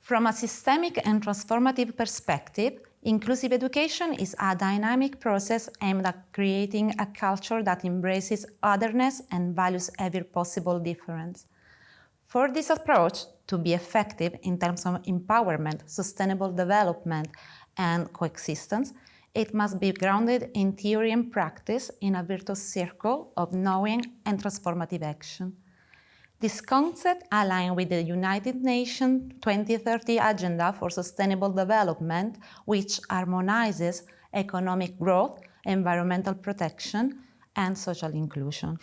From a systemic and transformative perspective, inclusive education is a dynamic process aimed at creating a culture that embraces otherness and values every possible difference. For this approach to be effective in terms of empowerment, sustainable development, and coexistence, it must be grounded in theory and practice in a virtuous circle of knowing and transformative action. This concept aligns with the United Nations 2030 Agenda for Sustainable Development, which harmonizes economic growth, environmental protection, and social inclusion.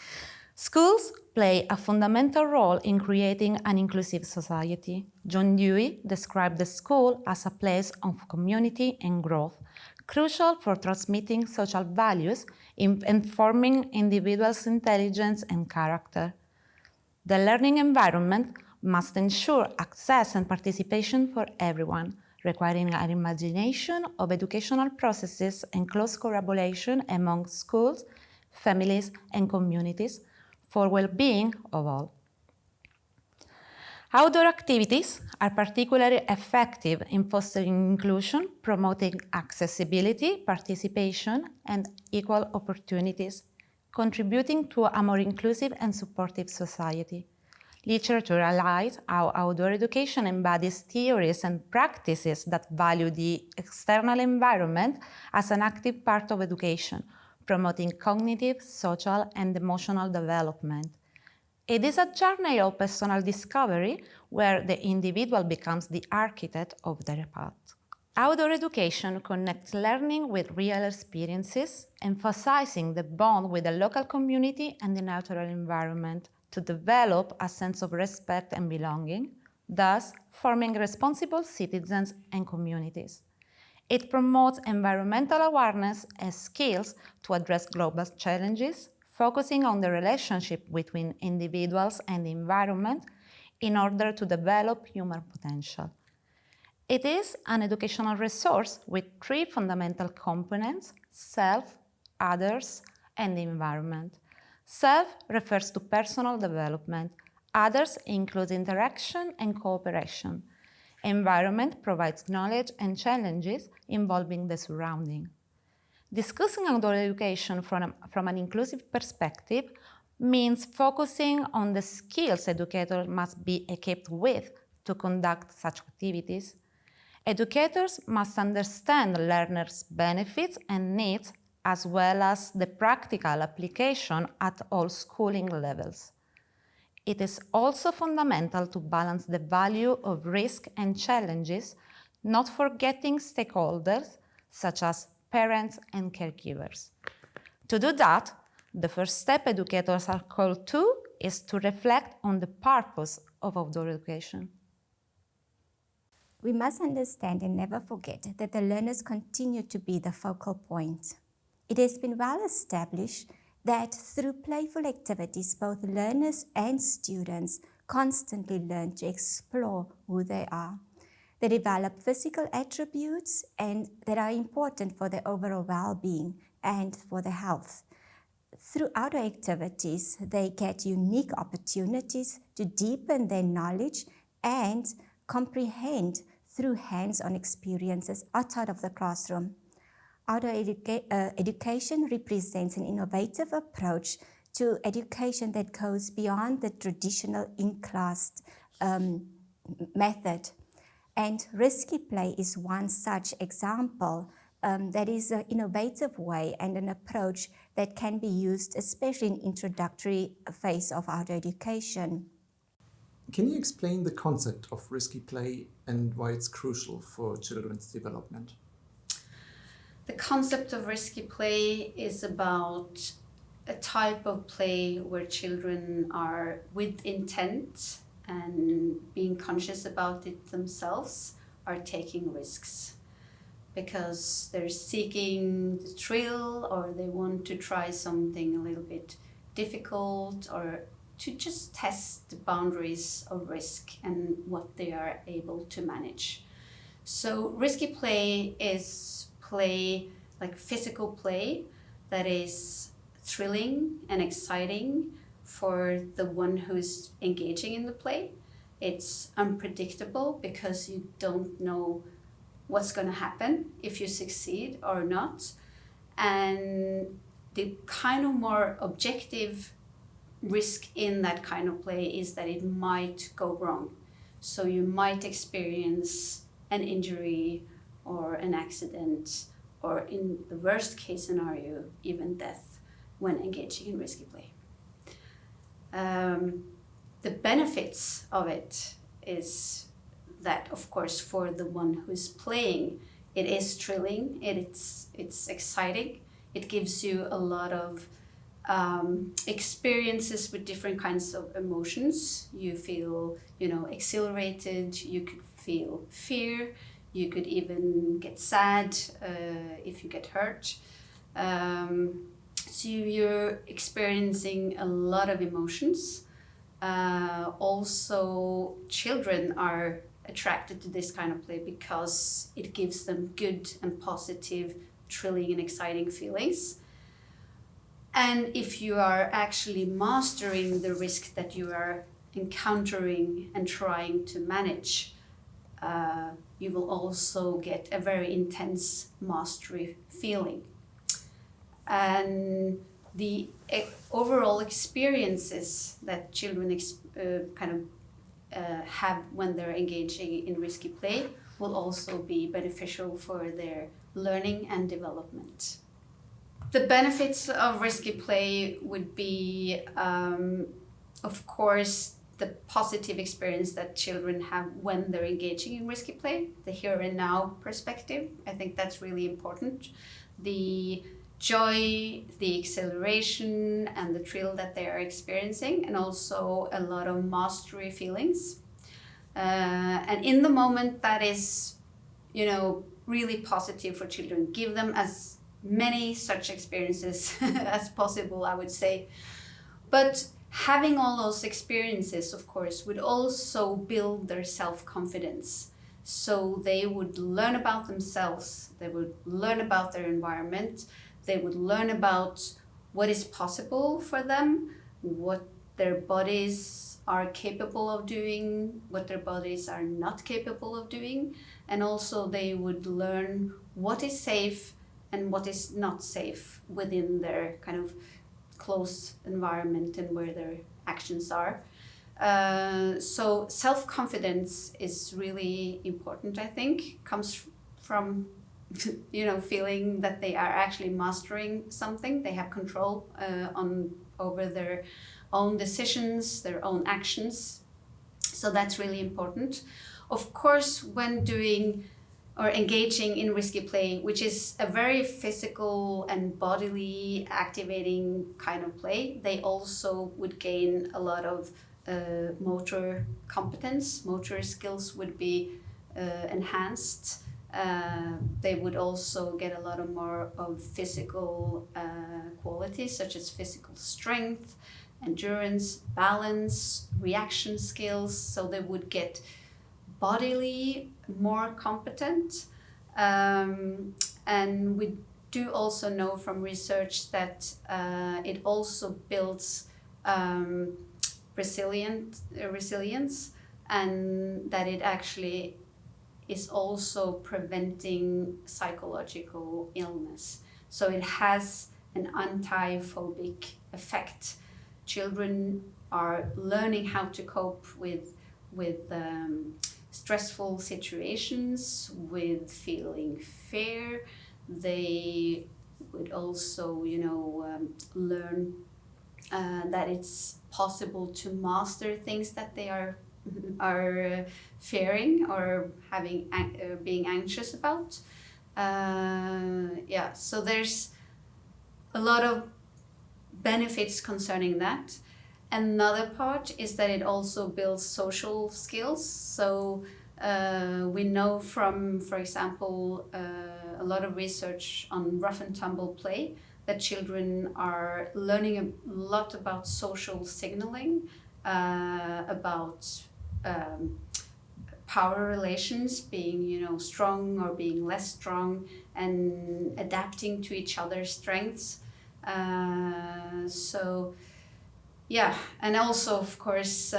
Schools play a fundamental role in creating an inclusive society. John Dewey described the school as a place of community and growth, crucial for transmitting social values and forming individuals' intelligence and character. The learning environment must ensure access and participation for everyone, requiring an imagination of educational processes and close collaboration among schools, families, and communities for well-being of all. Outdoor activities are particularly effective in fostering inclusion, promoting accessibility, participation, and equal opportunities, contributing to a more inclusive and supportive society. Literature highlights how outdoor education embodies theories and practices that value the external environment as an active part of education, promoting cognitive, social, and emotional development. It is a journey of personal discovery where the individual becomes the architect of their path. Outdoor education connects learning with real experiences, emphasizing the bond with the local community and the natural environment to develop a sense of respect and belonging, thus forming responsible citizens and communities. It promotes environmental awareness as skills to address global challenges, focusing on the relationship between individuals and the environment in order to develop human potential. It is an educational resource with three fundamental components: self, others, and the environment. Self refers to personal development. Others includes interaction and cooperation. Environment provides knowledge and challenges involving the surrounding. Discussing outdoor education from an inclusive perspective means focusing on the skills educators must be equipped with to conduct such activities. Educators must understand learners' benefits and needs, as well as the practical application at all schooling levels. It is also fundamental to balance the value of risk and challenges, not forgetting stakeholders such as parents and caregivers. To do that, the first step educators are called to is to reflect on the purpose of outdoor education. We must understand and never forget that the learners continue to be the focal point. It has been well established that through playful activities, both learners and students constantly learn to explore who they are. They develop physical attributes and that are important for their overall well-being and for their health. Through outdoor activities, they get unique opportunities to deepen their knowledge and comprehend through hands-on experiences outside of the classroom. Outdoor education represents an innovative approach to education that goes beyond the traditional in-class method. And risky play is one such example that is an innovative way and an approach that can be used, especially in introductory phase of outdoor education. Can you explain the concept of risky play and why it's crucial for children's development? The concept of risky play is about a type of play where children are with intent and being conscious about it themselves are taking risks because they're seeking the thrill or they want to try something a little bit difficult or to just test the boundaries of risk and what they are able to manage. So risky play is play like physical play that is thrilling and exciting for the one who's engaging in the play. it's unpredictable because you don't know what's going to happen if you succeed or not. And the kind of more objective risk in that kind of play is that it might go wrong. So you might experience an injury or an accident, or in the worst case scenario, even death when engaging in risky play. The benefits of it is that, of course, for the one who's playing, it is thrilling, it's exciting, it gives you a lot of experiences with different kinds of emotions. You feel, exhilarated, you could feel fear, you could even get sad if you get hurt. So you're experiencing a lot of emotions. Also, children are attracted to this kind of play because it gives them good and positive, thrilling and exciting feelings. And if you are actually mastering the risk that you are encountering and trying to manage, you will also get a very intense mastery feeling. And the overall experiences that children have when they're engaging in risky play will also be beneficial for their learning and development. The benefits of risky play would be, of course, the positive experience that children have when they're engaging in risky play, the here and now perspective. I think that's really important. The joy, the exhilaration, and the thrill that they are experiencing, and also a lot of mastery feelings. And in the moment, that is, really positive for children. Give them as many such experiences as possible, I would say. But having all those experiences, of course, would also build their self-confidence. So they would learn about themselves, they would learn about their environment, they would learn about what is possible for them, what their bodies are capable of doing, what their bodies are not capable of doing, and also they would learn what is safe and what is not safe within their kind of close environment and where their actions are. So self-confidence is really important, I think. Comes from feeling that they are actually mastering something. They have control over their own decisions, their own actions. So that's really important. Of course, when doing or engaging in risky play, which is a very physical and bodily activating kind of play, they also would gain a lot of motor competence. Motor skills would be enhanced. They would also get a lot of more of physical qualities, such as physical strength, endurance, balance, reaction skills. So they would get bodily more competent. And we do also know from research that it also builds resilience, and that it actually is also preventing psychological illness. So it has an anti-phobic effect. Children are learning how to cope with stressful situations, with feeling fear. They would also, learn that it's possible to master things that they are fearing or being anxious about. So there's a lot of benefits concerning that. Another part is that it also builds social skills. So we know from, for example, a lot of research on rough and tumble play that children are learning a lot about social signaling, about power relations, being strong or being less strong, and adapting to each other's strengths. And also, of course,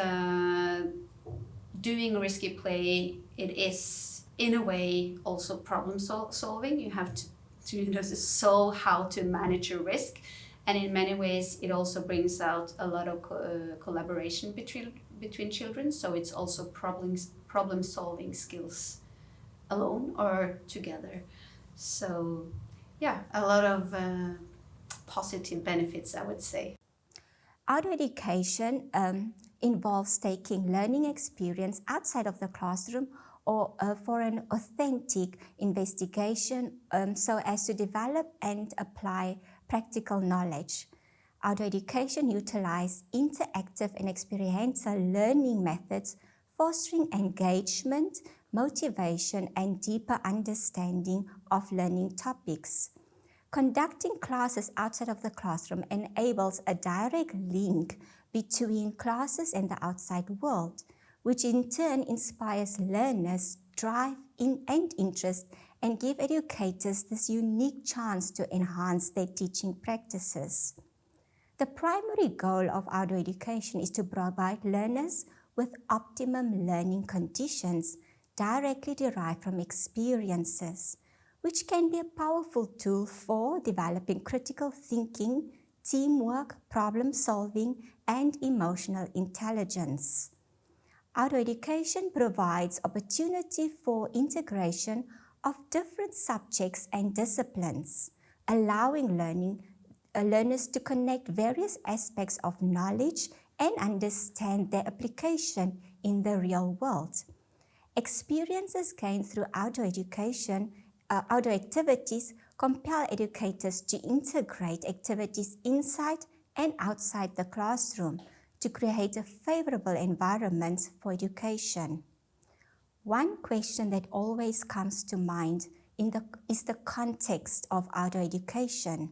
doing risky play, it is in a way also problem solving. You have to solve how to manage your risk, and in many ways it also brings out a lot of collaboration between children. So it's also problem solving skills alone or together. So yeah, a lot of positive benefits, I would say. Outdoor education involves taking learning experience outside of the classroom or for an authentic investigation so as to develop and apply practical knowledge. Outdoor education utilizes interactive and experiential learning methods, fostering engagement, motivation, and deeper understanding of learning topics. Conducting classes outside of the classroom enables a direct link between classes and the outside world, which in turn inspires learners' drive and interest and give educators this unique chance to enhance their teaching practices. The primary goal of outdoor education is to provide learners with optimum learning conditions directly derived from experiences, which can be a powerful tool for developing critical thinking, teamwork, problem solving, and emotional intelligence. Outdoor education provides opportunity for integration of different subjects and disciplines, allowing learners to connect various aspects of knowledge and understand their application in the real world. Experiences gained through outdoor education, outdoor activities compel educators to integrate activities inside and outside the classroom to create a favorable environment for education. One question that always comes to mind is the context of outdoor education.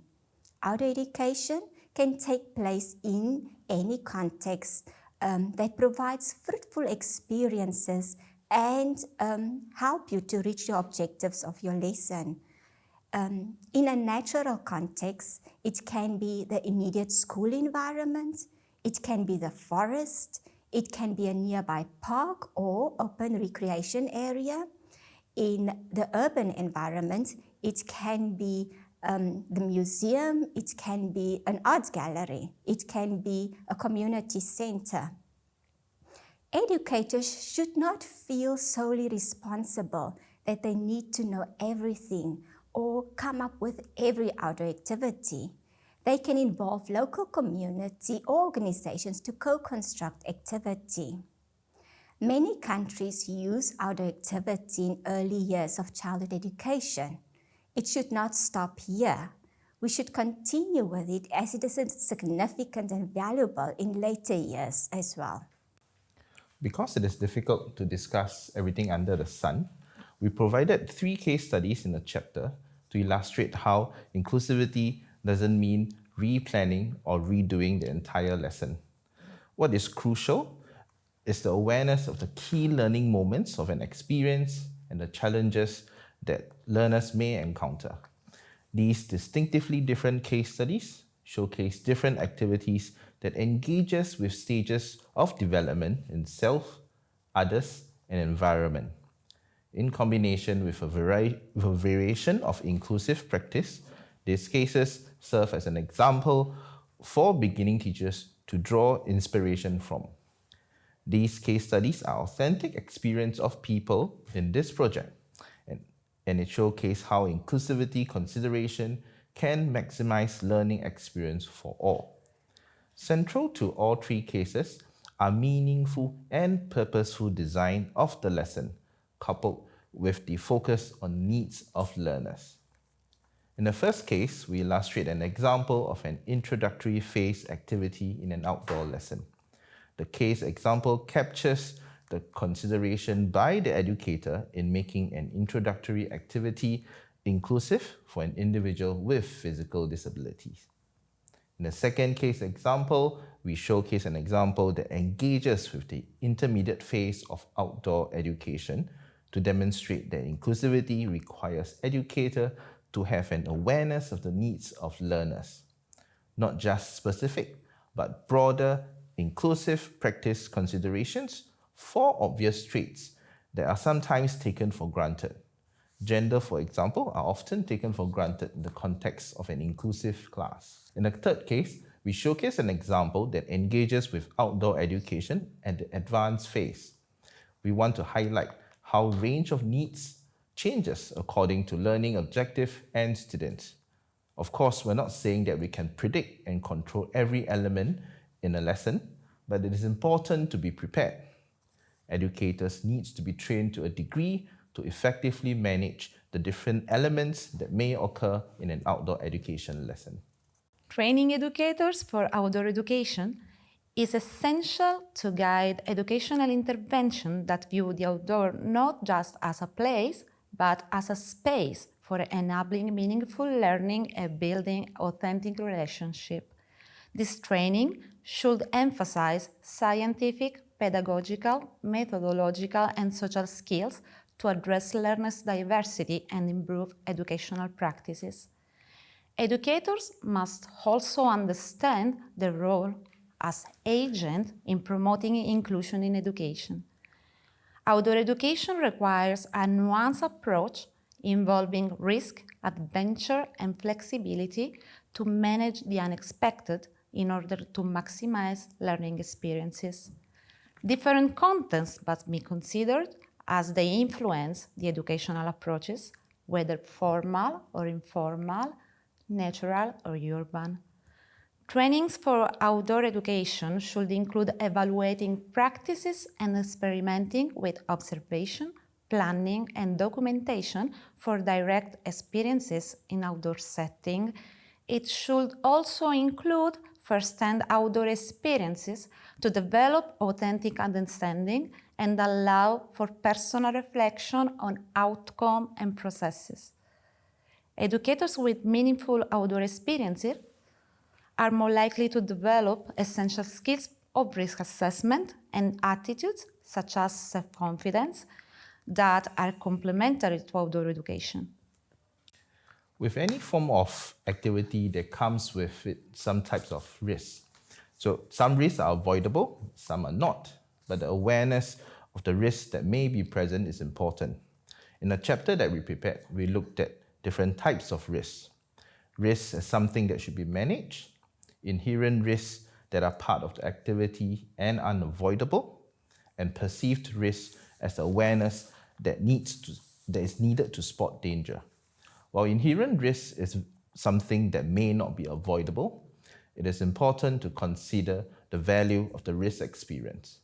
Outdoor education can take place in any context that provides fruitful experiences and help you to reach your objectives of your lesson. In a natural context, it can be the immediate school environment, it can be the forest, it can be a nearby park or open recreation area. In the urban environment, it can be the museum, it can be an art gallery, it can be a community center. Educators should not feel solely responsible that they need to know everything or come up with every outdoor activity. They can involve local community or organizations to co-construct activity. Many countries use outdoor activity in early years of childhood education. It should not stop here. We should continue with it as it is significant and valuable in later years as well. Because it is difficult to discuss everything under the sun, we provided 3 case studies in the chapter to illustrate how inclusivity doesn't mean replanning or redoing the entire lesson. What is crucial is the awareness of the key learning moments of an experience and the challenges that learners may encounter. These distinctively different case studies showcase different activities that engages with stages of development in self, others, and environment. In combination with a variation of inclusive practice, these cases serve as an example for beginning teachers to draw inspiration from. These case studies are authentic experience of people in this project, and it showcases how inclusivity consideration can maximize learning experience for all. Central to all 3 cases are meaningful and purposeful design of the lesson, coupled with the focus on needs of learners. In the first case, we illustrate an example of an introductory phase activity in an outdoor lesson. The case example captures the consideration by the educator in making an introductory activity inclusive for an individual with physical disabilities. In the second case example, we showcase an example that engages with the intermediate phase of outdoor education to demonstrate that inclusivity requires educator to have an awareness of the needs of learners, not just specific, but broader, inclusive practice considerations 4 obvious traits that are sometimes taken for granted. Gender, for example, are often taken for granted in the context of an inclusive class. In the third case, we showcase an example that engages with outdoor education at the advanced phase. We want to highlight how range of needs changes according to learning objective and students. Of course, we're not saying that we can predict and control every element in a lesson, but it is important to be prepared. Educators need to be trained to a degree to effectively manage the different elements that may occur in an outdoor education lesson. Training educators for outdoor education is essential to guide educational intervention that view the outdoor not just as a place, but as a space for enabling meaningful learning and building authentic relationship. This training should emphasize scientific, pedagogical, methodological, and social skills to address learners' diversity and improve educational practices. Educators must also understand their role as agent in promoting inclusion in education. Outdoor education requires a nuanced approach involving risk, adventure, and flexibility to manage the unexpected in order to maximize learning experiences. Different contexts must be considered as they influence the educational approaches, whether formal or informal, natural or urban. Trainings for outdoor education should include evaluating practices and experimenting with observation, planning, and documentation for direct experiences in outdoor setting. It should also include first-hand outdoor experiences to develop authentic understanding and allow for personal reflection on outcome and processes. Educators with meaningful outdoor experiences are more likely to develop essential skills of risk assessment and attitudes such as self-confidence that are complementary to outdoor education. With any form of activity, there comes with it some types of risks. So some risks are avoidable, some are not, but the awareness of the risks that may be present is important. In the chapter that we prepared, we looked at different types of risks. Risks as something that should be managed, inherent risks that are part of the activity and unavoidable, and perceived risks as awareness that is needed to spot danger. While inherent risk is something that may not be avoidable, it is important to consider the value of the risk experience.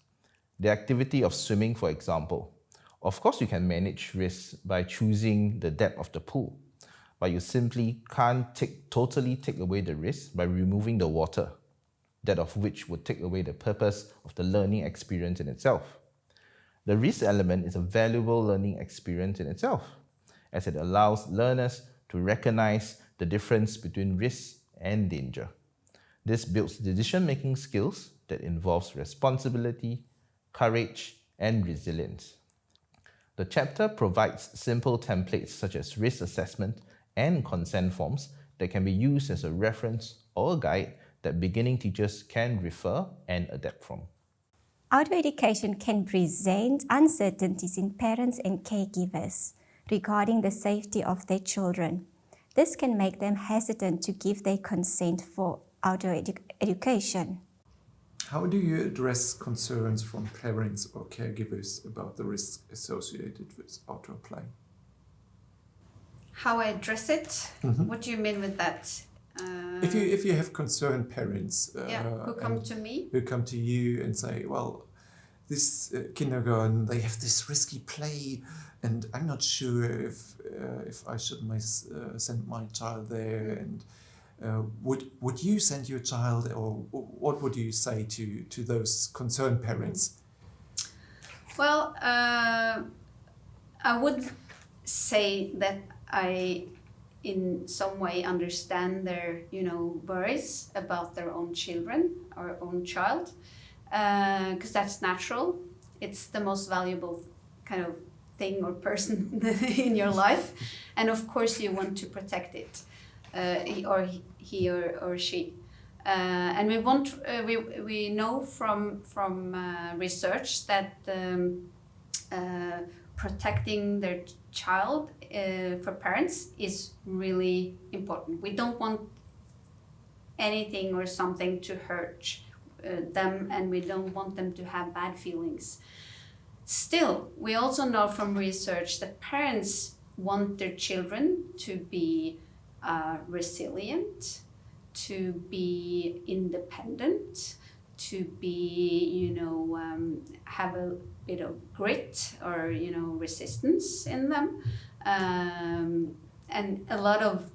The activity of swimming, for example. Of course, you can manage risks by choosing the depth of the pool, but you simply can't totally take away the risk by removing the water, that of which would take away the purpose of the learning experience in itself. The risk element is a valuable learning experience in itself, as it allows learners to recognize the difference between risk and danger. This builds decision-making skills that involves responsibility, courage, and resilience. The chapter provides simple templates such as risk assessment and consent forms that can be used as a reference or a guide that beginning teachers can refer and adapt from. Outdoor education can present uncertainties in parents and caregivers regarding the safety of their children. This can make them hesitant to give their consent for outdoor education. How do you address concerns from parents or caregivers about the risks associated with outdoor play? How I address it? What do you mean with that? If you have concerned parents who come to me? Who come to you and say, well, this kindergarten, they have this risky play and I'm not sure if I should send my child there, and would you send your child, or what would you say to those concerned parents? Well, I would say that I in some way understand their worries about their own children or own child, because that's natural. It's the most valuable kind of thing or person in your life, and of course you want to protect it, he or she. And we know from research that protecting their child for parents is really important. We don't want anything or something to hurt them, and we don't want them to have bad feelings. Still, we also know from research that parents want their children to be resilient, to be independent, to be, have a bit of grit or, resistance in them, and a lot of,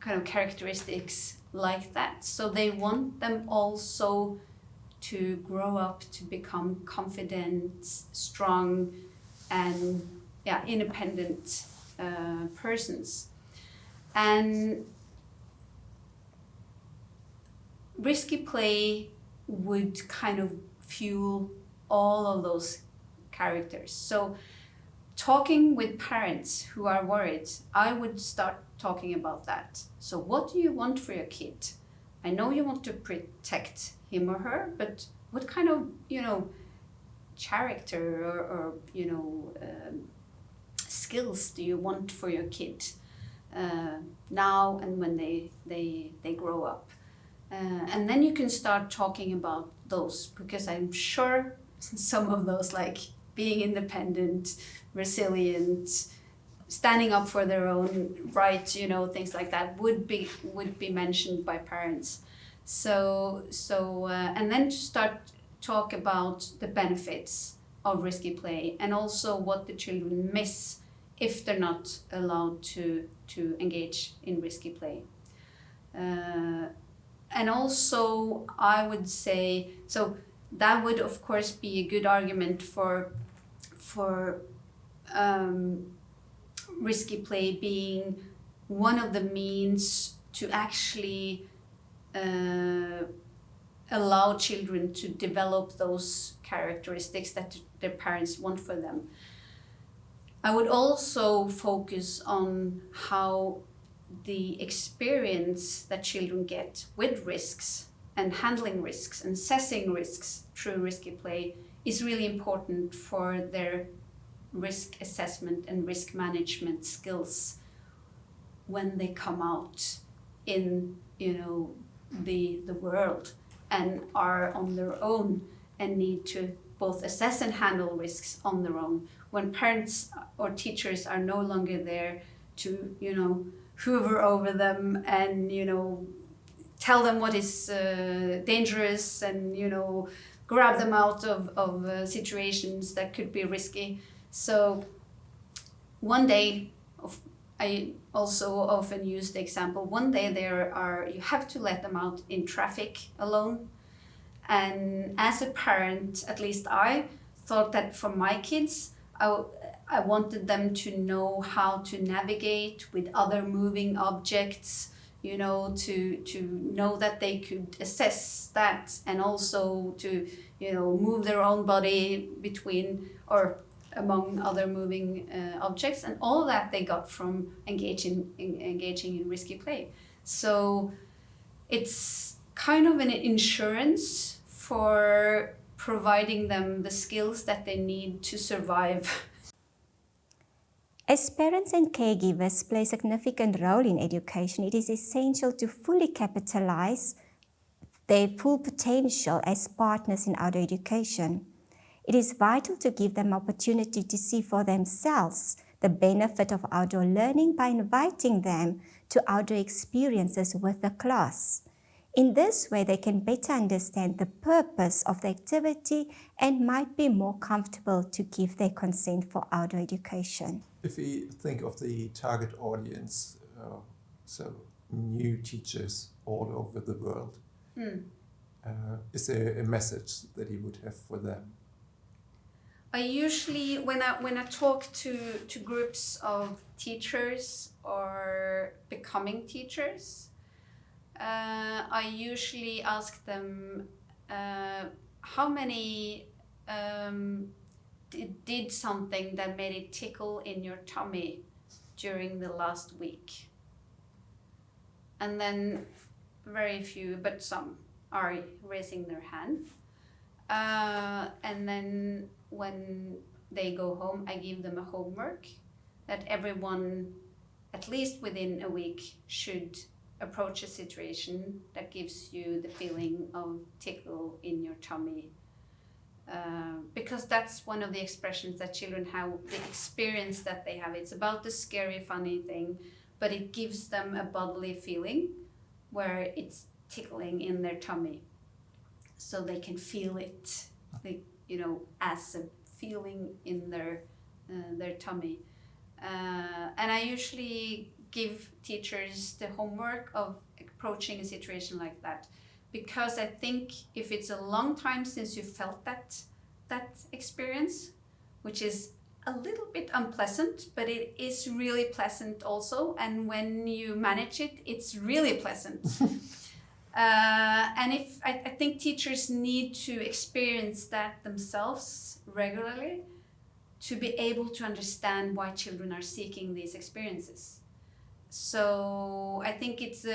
kind of characteristics like that. So they want them also to grow up to become confident, strong, and independent persons. And risky play would kind of fuel all of those characters. So talking with parents who are worried, I would start talking about that. So what do you want for your kid? I know you want to protect him or her, but what kind of, character or skills do you want for your kid now and when they grow up? And then you can start talking about those, because I'm sure some of those, like being independent, resilient, standing up for their own rights, things like that would be mentioned by parents. So and then to start talk about the benefits of risky play, and also what the children miss if they're not allowed to engage in risky play. And also I would say, so that would of course be a good argument for risky play being one of the means to actually allow children to develop those characteristics that their parents want for them. I would also focus on how the experience that children get with risks and handling risks and assessing risks through risky play is really important for their risk assessment and risk management skills when they come out in the world and are on their own and need to both assess and handle risks on their own. When parents or teachers are no longer there to hoover over them and tell them what is dangerous and grab them out of situations that could be risky. So one day, I also often use the example, one day you have to let them out in traffic alone. And as a parent, at least I thought that for my kids, I wanted them to know how to navigate with other moving objects, to know that they could assess that, and also to, move their own body between or among other moving objects, and all that they got from engaging in risky play. So it's kind of an insurance for providing them the skills that they need to survive. As parents and caregivers play a significant role in education, it is essential to fully capitalize their full potential as partners in outdoor education. It is vital to give them opportunity to see for themselves the benefit of outdoor learning by inviting them to outdoor experiences with the class. In this way, they can better understand the purpose of the activity and might be more comfortable to give their consent for outdoor education. If we think of the target audience, so new teachers all over the world, is there a message that you would have for them? I usually, when I talk to groups of teachers or becoming teachers, I usually ask them how many did something that made it tickle in your tummy during the last week. and then very few, but some are raising their hand. And then when they go home, I give them a homework that everyone, at least within a week, should approach a situation that gives you the feeling of tickle in your tummy. Because that's one of the expressions that children have, the experience that they have. It's about the scary, funny thing, but it gives them a bodily feeling where it's tickling in their tummy. So they can feel it, as a feeling in their tummy. And I usually give teachers the homework of approaching a situation like that, because I think if it's a long time since you felt that experience, which is a little bit unpleasant, but it is really pleasant also, and when you manage it, it's really pleasant. And I think teachers need to experience that themselves regularly to be able to understand why children are seeking these experiences. So I think it's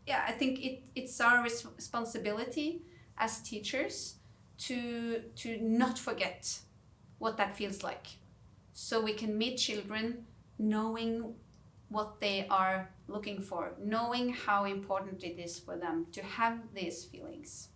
it's our responsibility as teachers to not forget what that feels like, so we can meet children knowing what they are looking for, knowing how important it is for them to have these feelings.